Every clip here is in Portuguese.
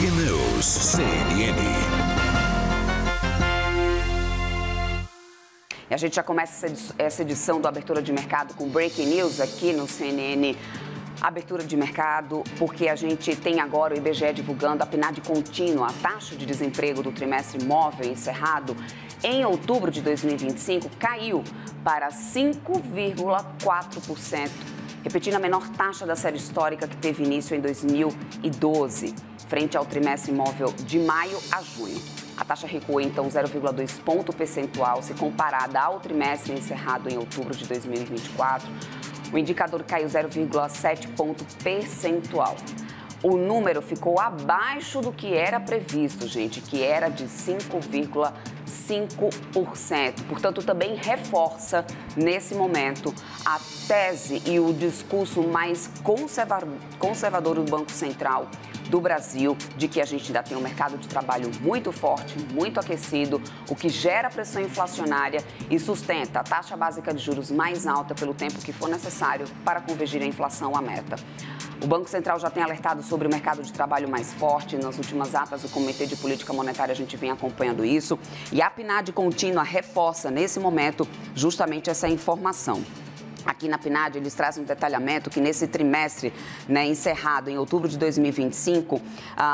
News CNN. E a gente já começa essa edição do Abertura de Mercado com Breaking News aqui no CNN. Abertura de mercado, porque a gente tem agora o IBGE divulgando a PNAD contínua, a taxa de desemprego do trimestre móvel encerrado em outubro de 2025 caiu para 5,4%, repetindo a menor taxa da série histórica que teve início em 2012, frente ao trimestre móvel de maio a junho. A taxa recuou, então, 0,2 ponto percentual se comparada ao trimestre encerrado em outubro de 2024. O indicador caiu 0,7 ponto percentual. O número ficou abaixo do que era previsto, gente, que era de 5,5%. Portanto, também reforça, nesse momento, a tese e o discurso mais conservador do Banco Central do Brasil, de que a gente ainda tem um mercado de trabalho muito forte, muito aquecido, o que gera pressão inflacionária e sustenta a taxa básica de juros mais alta pelo tempo que for necessário para convergir a inflação à meta. O Banco Central já tem alertado sobre o mercado de trabalho mais forte. Nas últimas atas do Comitê de Política Monetária, a gente vem acompanhando isso. E a PNAD contínua reforça, nesse momento, justamente essa informação. Aqui na PNAD, eles trazem um detalhamento que nesse trimestre, encerrado em outubro de 2025,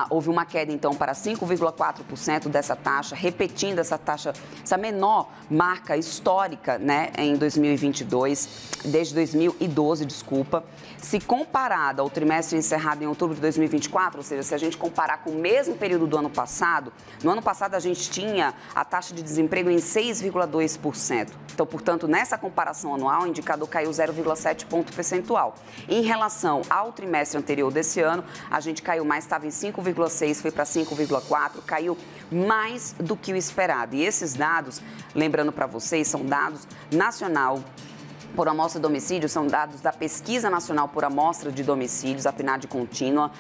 houve uma queda, então, para 5,4% dessa taxa, repetindo essa taxa, essa menor marca histórica, em 2022, desde 2012, desculpa. Se comparada ao trimestre encerrado em outubro de 2024, ou seja, se a gente comparar com o mesmo período do ano passado, no ano passado a gente tinha a taxa de desemprego em 6,2%. Então, portanto, nessa comparação anual, o indicador caiu 0,7 ponto percentual. Em relação ao trimestre anterior desse ano, a gente caiu mais, estava em 5,6, foi para 5,4, caiu mais do que o esperado. E esses dados, lembrando para vocês, são dados nacional por amostra de domicílio, são dados da Pesquisa Nacional por Amostra de Domicílios, a PNAD contínua,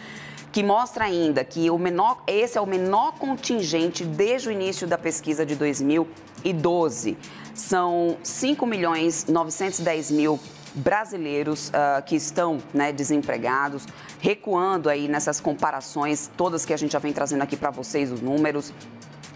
que mostra ainda que esse é o menor contingente desde o início da pesquisa de 2012. São 5.910.000 brasileiros que estão desempregados, recuando aí nessas comparações, todas que a gente já vem trazendo aqui para vocês, os números.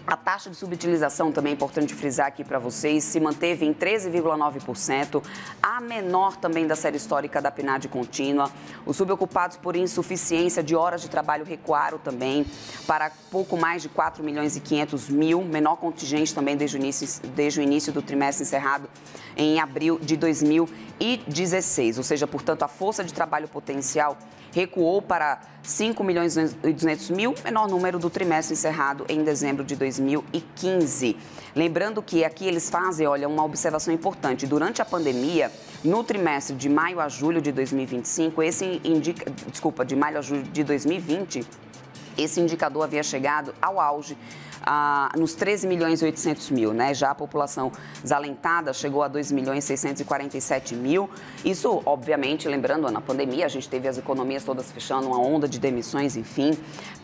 A taxa de subutilização, também é importante frisar aqui para vocês, se manteve em 13,9%, a menor também da série histórica da PNAD contínua. Os subocupados por insuficiência de horas de trabalho recuaram também para pouco mais de 4.500.000, menor contingente também desde o início do trimestre encerrado em abril de 2016. Ou seja, portanto, a força de trabalho potencial recuou para 5.200.000, menor número do trimestre encerrado em dezembro de 2015. Lembrando que aqui eles fazem, uma observação importante. Durante a pandemia, no trimestre de maio a julho de 2025, de maio a julho de 2020, esse indicador havia chegado ao auge nos 13.800.000, Já a população desalentada chegou a 2.647.000. Isso, obviamente, lembrando, na pandemia, a gente teve as economias todas fechando, uma onda de demissões, enfim.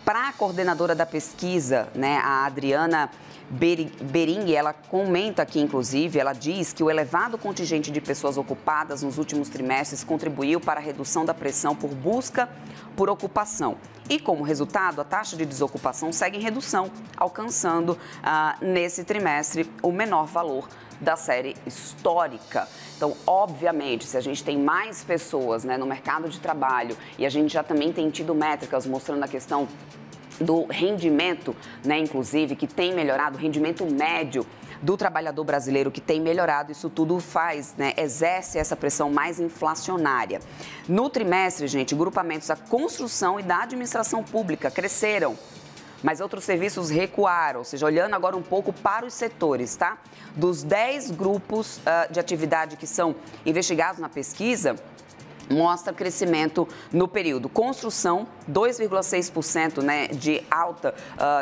Para a coordenadora da pesquisa, a Adriana Bering, ela comenta aqui, inclusive, ela diz que o elevado contingente de pessoas ocupadas nos últimos trimestres contribuiu para a redução da pressão por busca por ocupação. E, como resultado, a taxa de desocupação segue em redução, alcançando, nesse trimestre, o menor valor da série histórica. Então, obviamente, se a gente tem mais pessoas no mercado de trabalho e a gente já também tem tido métricas mostrando a questão do rendimento, inclusive, que tem melhorado, o rendimento médio do trabalhador brasileiro que tem melhorado, isso tudo exerce essa pressão mais inflacionária. No trimestre, gente, grupamentos da construção e da administração pública cresceram, mas outros serviços recuaram, ou seja, olhando agora um pouco para os setores, tá? Dos 10 grupos de atividade que são investigados na pesquisa, mostra crescimento no período. Construção, 2,6%, de alta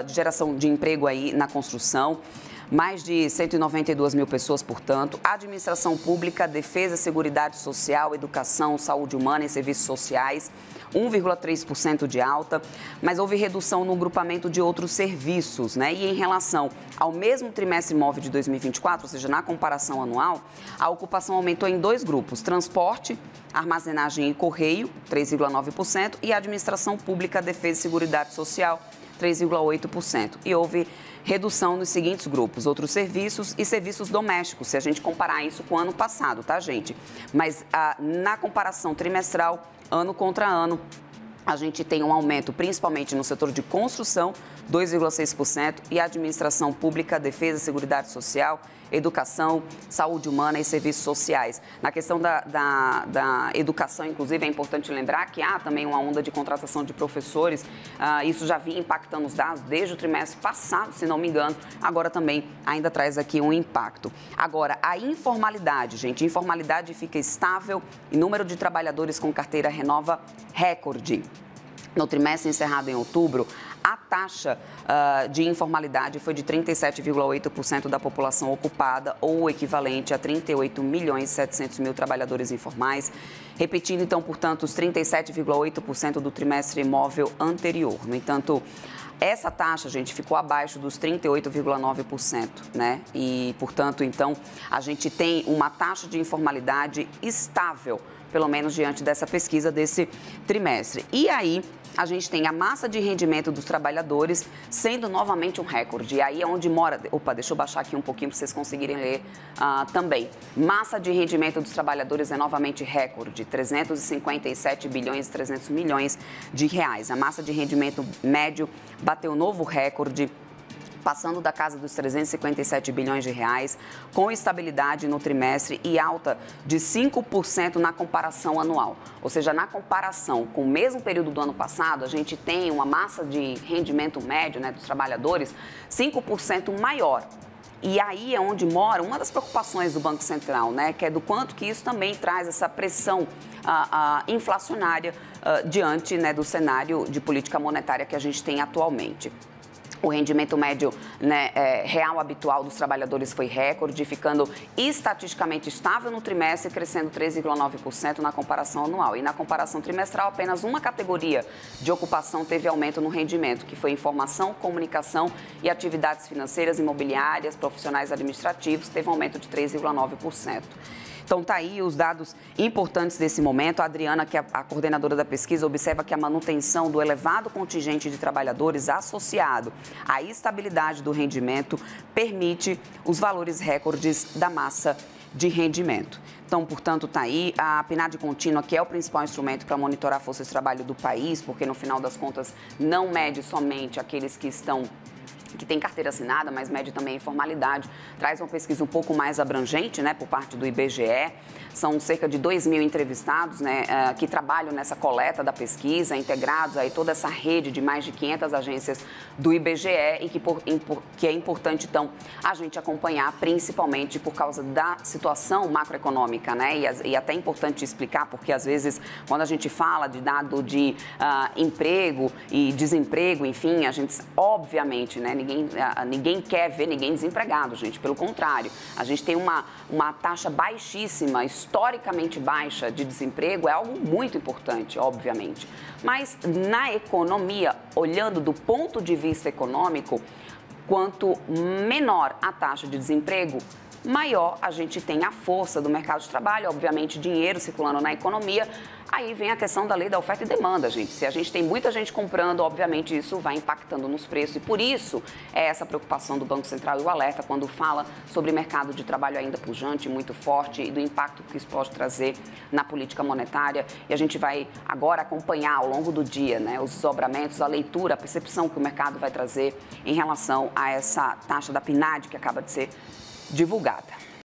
de geração de emprego aí na construção. Mais de 192.000 pessoas, portanto. Administração pública, defesa, seguridade social, educação, saúde humana e serviços sociais, 1,3% de alta, mas houve redução no grupamento de outros serviços, E em relação ao mesmo trimestre móvel de 2024, ou seja, na comparação anual, a ocupação aumentou em 2 grupos: transporte, armazenagem e correio, 3,9%, e administração pública, defesa e seguridade social, 3,8%. E houve redução nos seguintes grupos: outros serviços e serviços domésticos, se a gente comparar isso com o ano passado, tá, gente? Mas na comparação trimestral, ano contra ano, a gente tem um aumento principalmente no setor de construção, 2,6%, e administração pública, defesa, seguridade social, educação, saúde humana e serviços sociais. Na questão da educação, inclusive, é importante lembrar que há também uma onda de contratação de professores. Isso já vinha impactando os dados desde o trimestre passado, se não me engano. Agora também ainda traz aqui um impacto. Agora, a informalidade, gente. A informalidade fica estável e número de trabalhadores com carteira renova recorde. No trimestre encerrado em outubro, a taxa de informalidade foi de 37,8% da população ocupada, ou o equivalente a 38.700.000 trabalhadores informais, repetindo, então, portanto, os 37,8% do trimestre imóvel anterior. No entanto, essa taxa, gente, ficou abaixo dos 38,9%, né? E, portanto, então, a gente tem uma taxa de informalidade estável, pelo menos diante dessa pesquisa desse trimestre. E aí, a gente tem a massa de rendimento dos trabalhadores sendo novamente um recorde. E aí é onde mora... Opa, deixa eu baixar aqui um pouquinho para vocês conseguirem ler também. Massa de rendimento dos trabalhadores é novamente recorde, 357 bilhões e 300 milhões de reais. A massa de rendimento médio bateu novo recorde, passando da casa dos 357 bilhões de reais, com estabilidade no trimestre e alta de 5% na comparação anual. Ou seja, na comparação com o mesmo período do ano passado, a gente tem uma massa de rendimento médio, né, dos trabalhadores 5% maior. E aí é onde mora uma das preocupações do Banco Central, né, que é do quanto que isso também traz essa pressão inflacionária diante, né, do cenário de política monetária que a gente tem atualmente. O rendimento médio, né, real habitual dos trabalhadores foi recorde, ficando estatisticamente estável no trimestre, crescendo 3,9% na comparação anual. E na comparação trimestral, apenas uma categoria de ocupação teve aumento no rendimento, que foi informação, comunicação e atividades financeiras, imobiliárias, profissionais administrativos, teve um aumento de 3,9%. Então, tá aí os dados importantes desse momento. A Adriana, que é a coordenadora da pesquisa, observa que a manutenção do elevado contingente de trabalhadores associado à estabilidade do rendimento permite os valores recordes da massa de rendimento. Então, portanto, tá aí a PNAD contínua, que é o principal instrumento para monitorar a força de trabalho do país, porque no final das contas não mede somente aqueles que tem carteira assinada, mas mede também a informalidade. Traz uma pesquisa um pouco mais abrangente, né, por parte do IBGE. São cerca de 2.000 entrevistados, né, que trabalham nessa coleta da pesquisa, integrados aí toda essa rede de mais de 500 agências do IBGE e que é importante, então, a gente acompanhar, principalmente por causa da situação macroeconômica, né, e até é importante explicar, porque às vezes, quando a gente fala de dado de emprego e desemprego, enfim, a gente, obviamente, né, ninguém quer ver ninguém desempregado, gente. Pelo contrário, a gente tem uma taxa baixíssima, historicamente baixa de desemprego, é algo muito importante, obviamente. Mas na economia, olhando do ponto de vista econômico, quanto menor a taxa de desemprego, maior a gente tem a força do mercado de trabalho, obviamente dinheiro circulando na economia. Aí vem a questão da lei da oferta e demanda, gente. Se a gente tem muita gente comprando, obviamente isso vai impactando nos preços. E por isso é essa preocupação do Banco Central e o alerta quando fala sobre mercado de trabalho ainda pujante, muito forte, e do impacto que isso pode trazer na política monetária. E a gente vai agora acompanhar ao longo do dia, né, os desdobramentos, a leitura, a percepção que o mercado vai trazer em relação a essa taxa da PNAD que acaba de ser divulgada.